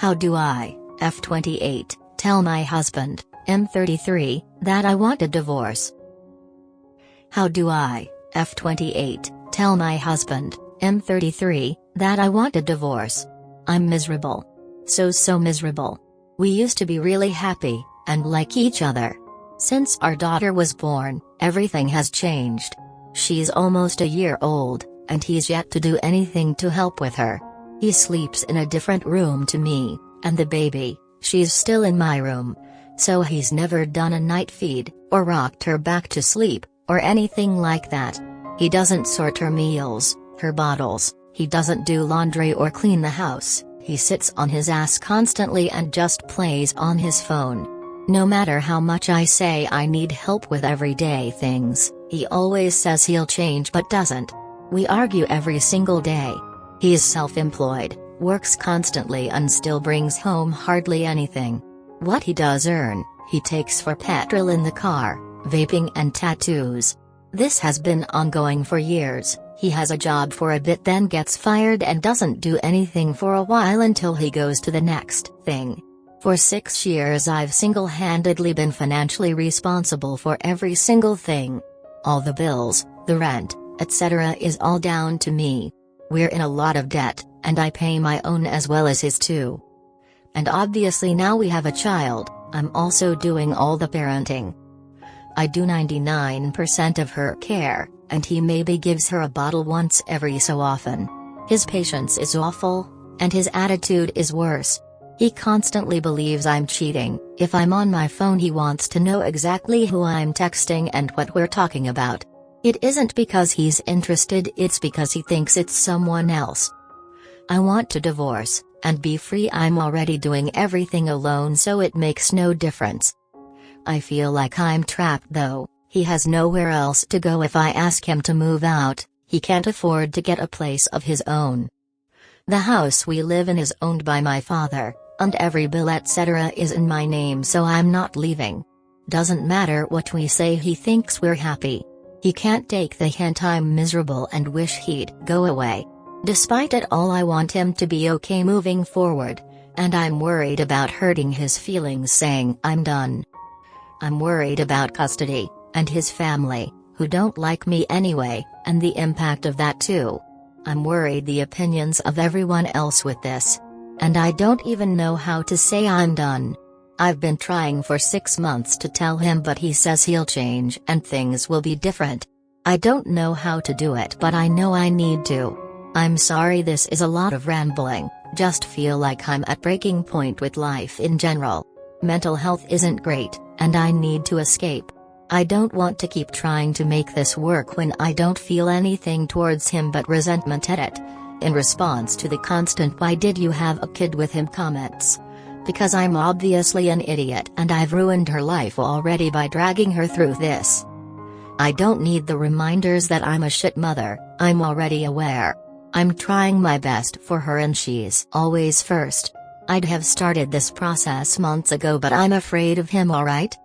How do I, F28, tell my husband, M33, that I want a divorce? How do I, F28, tell my husband, M33, that I want a divorce? I'm miserable. So miserable. We used to be really happy, and like each other. Since our daughter was born, everything has changed. She's almost a year old, and he's yet to do anything to help with her. He sleeps in a different room to me, and the baby, she's still in my room. So he's never done a night feed, or rocked her back to sleep, or anything like that. He doesn't sort her meals, her bottles, he doesn't do laundry or clean the house. He sits on his ass constantly and just plays on his phone. No matter how much I say I need help with everyday things, he always says he'll change but doesn't. We argue every single day. He is self-employed, works constantly and still brings home hardly anything. What he does earn, he takes for petrol in the car, vaping and tattoos. This has been ongoing for years. He has a job for a bit, then gets fired and doesn't do anything for a while until he goes to the next thing. For 6 years I've single-handedly been financially responsible for every single thing. All the bills, the rent, etc. is all down to me. We're in a lot of debt, and I pay my own as well as his too. And obviously now we have a child, I'm also doing all the parenting. I do 99% of her care, and he maybe gives her a bottle once every so often. His patience is awful, and his attitude is worse. He constantly believes I'm cheating. If I'm on my phone he wants to know exactly who I'm texting and what we're talking about. It isn't because he's interested, it's because he thinks it's someone else. I want to divorce, and be free. I'm already doing everything alone, so it makes no difference. I feel like I'm trapped though. He has nowhere else to go. If I ask him to move out, he can't afford to get a place of his own. The house we live in is owned by my father, and every bill etc. is in my name, so I'm not leaving. Doesn't matter what we say, he thinks we're happy. He can't take the hint I'm miserable and wish he'd go away. Despite it all, I want him to be okay moving forward, and I'm worried about hurting his feelings saying I'm done. I'm worried about custody, and his family, who don't like me anyway, and the impact of that too. I'm worried the opinions of everyone else with this. And I don't even know how to say I'm done. I've been trying for 6 months to tell him, but he says he'll change and things will be different. I don't know how to do it, but I know I need to. I'm sorry this is a lot of rambling, just feel like I'm at breaking point with life in general. Mental health isn't great, and I need to escape. I don't want to keep trying to make this work when I don't feel anything towards him but resentment at it. In response to the constant "why did you have a kid with him" comments. Because I'm obviously an idiot and I've ruined her life already by dragging her through this. I don't need the reminders that I'm a shit mother, I'm already aware. I'm trying my best for her and she's always first. I'd have started this process months ago, but I'm afraid of him. Alright?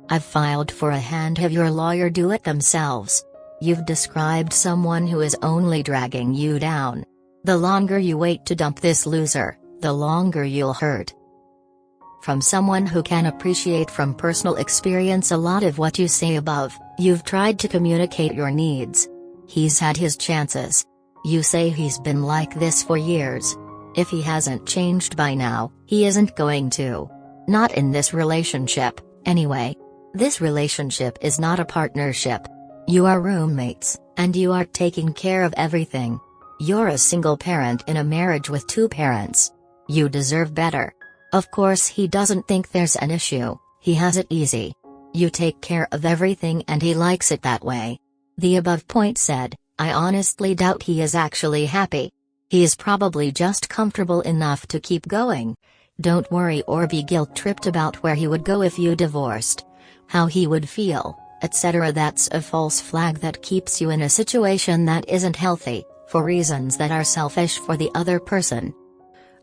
I've filed for a hand. Have your lawyer do it themselves. You've described someone who is only dragging you down. The longer you wait to dump this loser, the longer you'll hurt. From someone who can appreciate from personal experience a lot of what you say above, you've tried to communicate your needs. He's had his chances. You say he's been like this for years. If he hasn't changed by now, he isn't going to. Not in this relationship, anyway. This relationship is not a partnership. You are roommates, and you are taking care of everything. You're a single parent in a marriage with 2 parents. You deserve better. Of course he doesn't think there's an issue, he has it easy. You take care of everything and he likes it that way. The above point said, I honestly doubt he is actually happy. He is probably just comfortable enough to keep going. Don't worry or be guilt-tripped about where he would go if you divorced. How he would feel, etc. That's a false flag that keeps you in a situation that isn't healthy, for reasons that are selfish for the other person.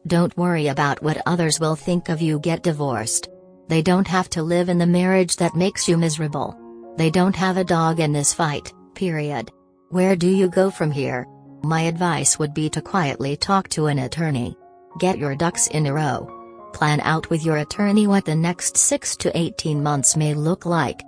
Don't worry about what others will think of you. Get divorced. They don't have to live in the marriage that makes you miserable. They don't have a dog in this fight, period. Where do you go from here? My advice would be to quietly talk to an attorney. Get your ducks in a row. Plan out with your attorney what the next 6 to 18 months may look like.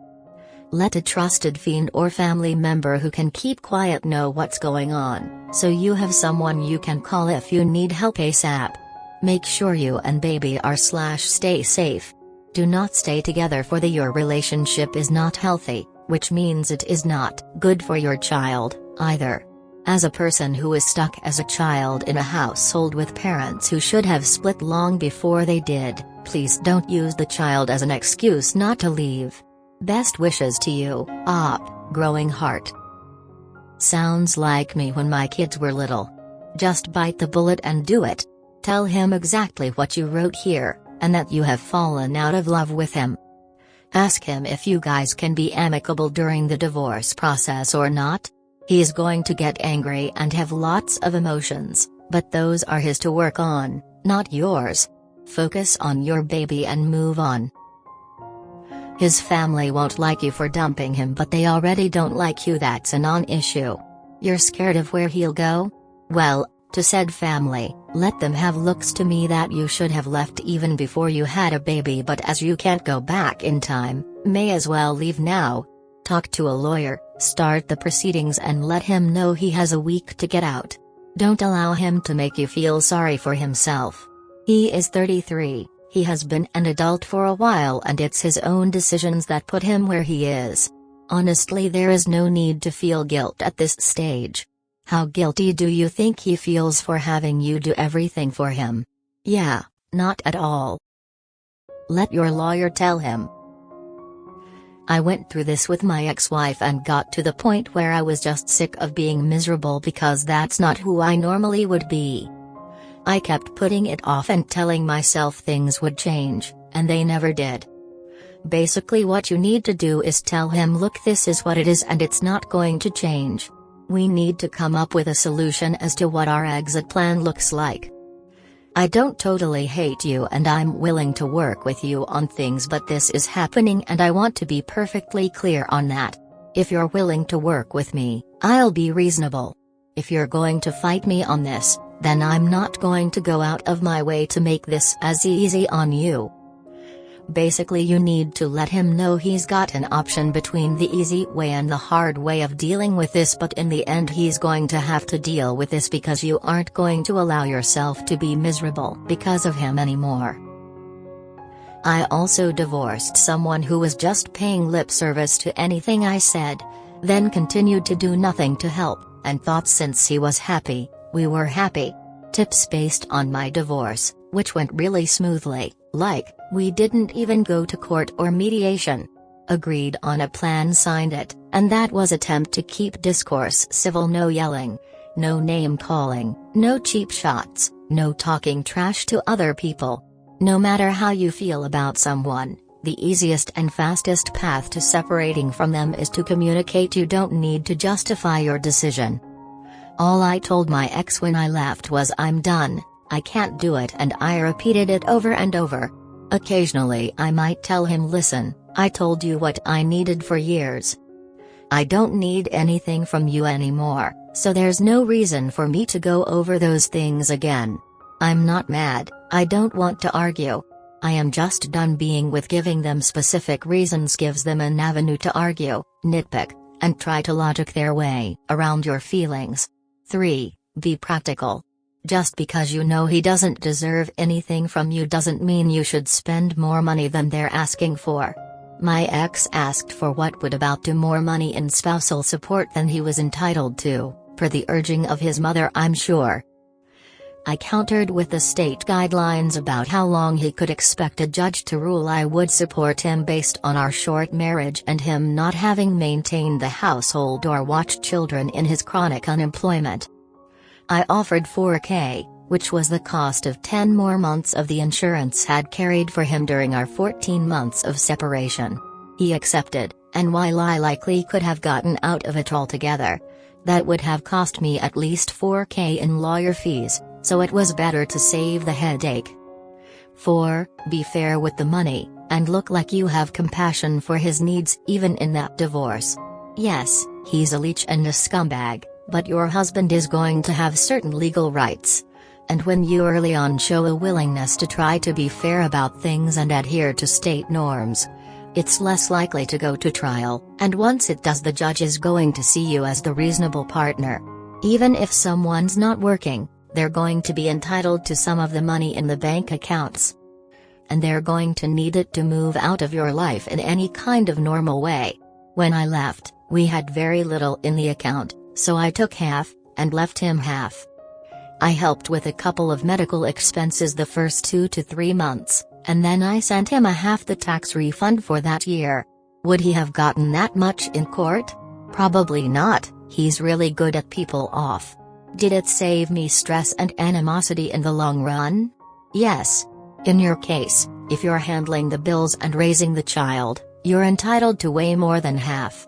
Let a trusted friend or family member who can keep quiet know what's going on, so you have someone you can call if you need help ASAP. Make sure you and baby are/stay safe. Do not stay together for your relationship is not healthy, which means it is not good for your child, either. As a person who is stuck as a child in a household with parents who should have split long before they did, please don't use the child as an excuse not to leave. Best wishes to you, Op, growing heart. Sounds like me when my kids were little. Just bite the bullet and do it. Tell him exactly what you wrote here, and that you have fallen out of love with him. Ask him if you guys can be amicable during the divorce process or not. He is going to get angry and have lots of emotions, but those are his to work on, not yours. Focus on your baby and move on. His family won't like you for dumping him, but they already don't like you. That's a non-issue. You're scared of where he'll go? Well, to said family, let them have looks to me that you should have left even before you had a baby, but as you can't go back in time, may as well leave now. Talk to a lawyer, start the proceedings and let him know he has a week to get out. Don't allow him to make you feel sorry for himself. He is 33, he has been an adult for a while and it's his own decisions that put him where he is. Honestly, there is no need to feel guilt at this stage. How guilty do you think he feels for having you do everything for him? Yeah, not at all. Let your lawyer tell him. I went through this with my ex-wife and got to the point where I was just sick of being miserable because that's not who I normally would be. I kept putting it off and telling myself things would change, and they never did. Basically, what you need to do is tell him, look, this is what it is and it's not going to change. We need to come up with a solution as to what our exit plan looks like. I don't totally hate you and I'm willing to work with you on things, but this is happening and I want to be perfectly clear on that. If you're willing to work with me, I'll be reasonable. If you're going to fight me on this, then I'm not going to go out of my way to make this as easy on you. Basically, you need to let him know he's got an option between the easy way and the hard way of dealing with this, but in the end he's going to have to deal with this because you aren't going to allow yourself to be miserable because of him anymore. I also divorced someone who was just paying lip service to anything I said, then continued to do nothing to help, and thought since he was happy, we were happy. Tips based on my divorce, which went really smoothly, like, we didn't even go to court or mediation. Agreed on a plan, signed it, and that was attempt to keep discourse civil, no yelling, no name calling, no cheap shots, no talking trash to other people. No matter how you feel about someone, the easiest and fastest path to separating from them is to communicate. You don't need to justify your decision. All I told my ex when I left was, I'm done, I can't do it, and I repeated it over and over. Occasionally I might tell him, listen, I told you what I needed for years. I don't need anything from you anymore, so there's no reason for me to go over those things again. I'm not mad, I don't want to argue. I am just done being with giving them specific reasons gives them an avenue to argue, nitpick, and try to logic their way around your feelings. 3. Be practical. Just because you know he doesn't deserve anything from you doesn't mean you should spend more money than they're asking for. My ex asked for what would about to more money in spousal support than he was entitled to, per the urging of his mother, I'm sure. I countered with the state guidelines about how long he could expect a judge to rule I would support him based on our short marriage and him not having maintained the household or watched children in his chronic unemployment. I offered $4,000, which was the cost of 10 more months of the insurance had carried for him during our 14 months of separation. He accepted, and while I likely could have gotten out of it altogether, that would have cost me at least $4,000 in lawyer fees, so it was better to save the headache. 4. Be fair with the money, and look like you have compassion for his needs even in that divorce. Yes, he's a leech and a scumbag, but your husband is going to have certain legal rights. And when you early on show a willingness to try to be fair about things and adhere to state norms, it's less likely to go to trial, and once it does, the judge is going to see you as the reasonable partner. Even if someone's not working, they're going to be entitled to some of the money in the bank accounts. And they're going to need it to move out of your life in any kind of normal way. When I left, we had very little in the account, so I took half, and left him half. I helped with a couple of medical expenses the first 2 to 3 months, and then I sent him a half the tax refund for that year. Would he have gotten that much in court? Probably not. He's really good at people off. Did it save me stress and animosity in the long run? Yes. In your case, if you're handling the bills and raising the child, you're entitled to way more than half.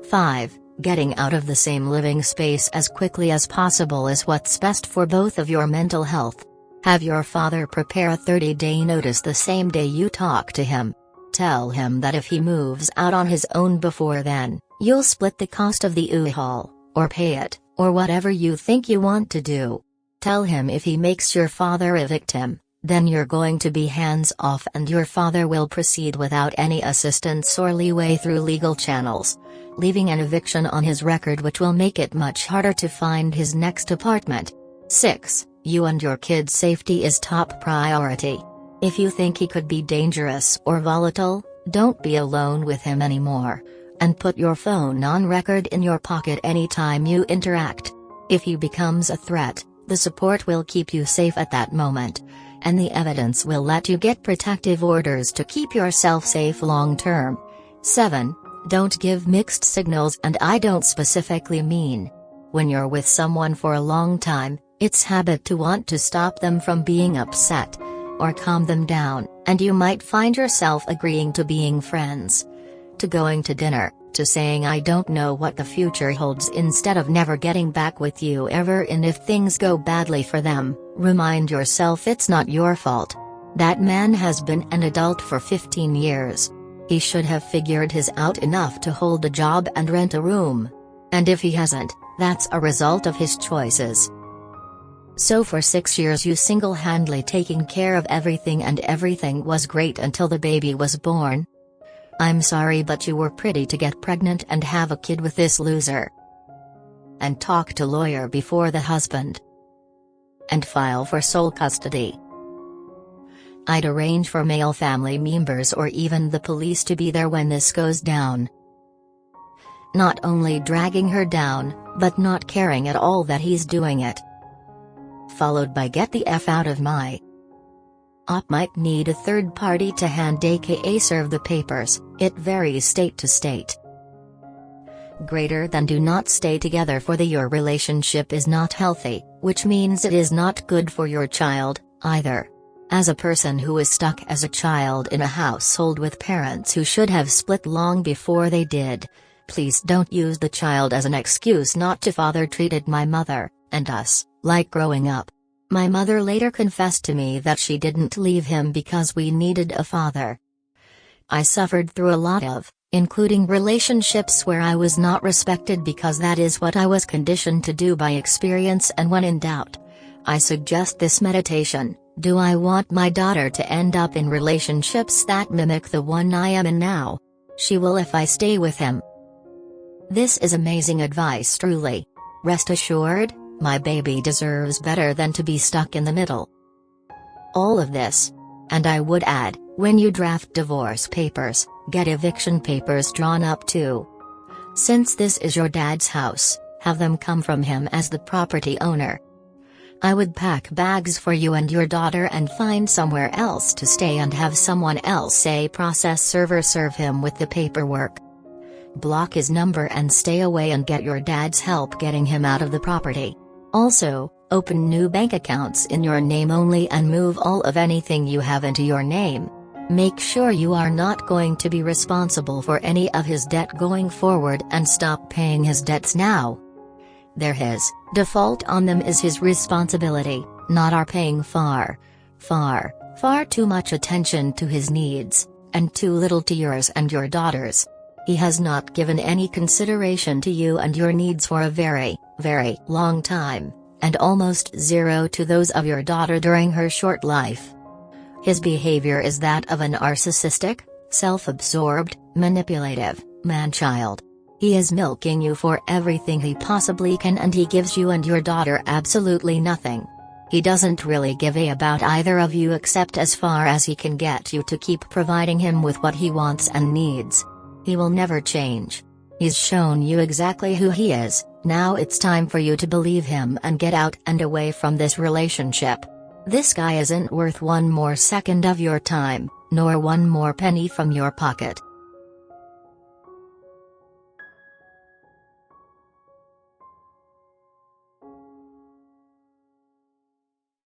5. Getting out of the same living space as quickly as possible is what's best for both of your mental health. Have your father prepare a 30-day notice the same day you talk to him. Tell him that if he moves out on his own before then, you'll split the cost of the U-Haul, or pay it, or whatever you think you want to do. Tell him if he makes your father evict him, then you're going to be hands off and your father will proceed without any assistance or leeway through legal channels, leaving an eviction on his record which will make it much harder to find his next apartment. 6. You and your kid's safety is top priority. If you think he could be dangerous or volatile, don't be alone with him anymore. And put your phone on record in your pocket anytime you interact. If he becomes a threat, the support will keep you safe at that moment, and the evidence will let you get protective orders to keep yourself safe long term. 7. Don't give mixed signals, and I don't specifically mean when you're with someone for a long time, it's habit to want to stop them from being upset, or calm them down, and you might find yourself agreeing to being friends, to going to dinner, to saying I don't know what the future holds instead of never getting back with you ever. And if things go badly for them, remind yourself it's not your fault. That man has been an adult for 15 years. He should have figured his out enough to hold a job and rent a room. And if he hasn't, that's a result of his choices. So for 6 years you single-handedly taking care of everything, and everything was great until the baby was born. I'm sorry, but you were pretty to get pregnant and have a kid with this loser. And talk to lawyer before the husband. And file for sole custody. I'd arrange for male family members or even the police to be there when this goes down. Not only dragging her down, but not caring at all that he's doing it. Followed by get the F out of my op. Might need a third party to hand aka serve the papers. It varies state to state. Greater than do not stay together for the your relationship is not healthy, which means it is not good for your child, either. As a person who is stuck as a child in a household with parents who should have split long before they did, please don't use the child as an excuse not to. Father treated my mother, and us, like growing up. My mother later confessed to me that she didn't leave him because we needed a father. I suffered through a lot of, including relationships where I was not respected because that is what I was conditioned to do by experience. And when in doubt, I suggest this meditation. Do I want my daughter to end up in relationships that mimic the one I am in now? She will if I stay with him. This is amazing advice truly. Rest assured, my baby deserves better than to be stuck in the middle. All of this. And I would add, when you draft divorce papers, get eviction papers drawn up too. Since this is your dad's house, have them come from him as the property owner. I would pack bags for you and your daughter and find somewhere else to stay and have someone else, say process server, serve him with the paperwork. Block his number and stay away and get your dad's help getting him out of the property. Also, open new bank accounts in your name only and move all of anything you have into your name. Make sure you are not going to be responsible for any of his debt going forward and stop paying his debts now. They're his, default on them is his responsibility, not our paying far too much attention to his needs, and too little to yours and your daughter's. He has not given any consideration to you and your needs for a very, very long time, and almost zero to those of your daughter during her short life. His behavior is that of a narcissistic, self-absorbed, manipulative, man-child. He is milking you for everything he possibly can, and he gives you and your daughter absolutely nothing. He doesn't really give a about either of you except as far as he can get you to keep providing him with what he wants and needs. He will never change. He's shown you exactly who he is. Now it's time for you to believe him and get out and away from this relationship. This guy isn't worth one more second of your time, nor one more penny from your pocket.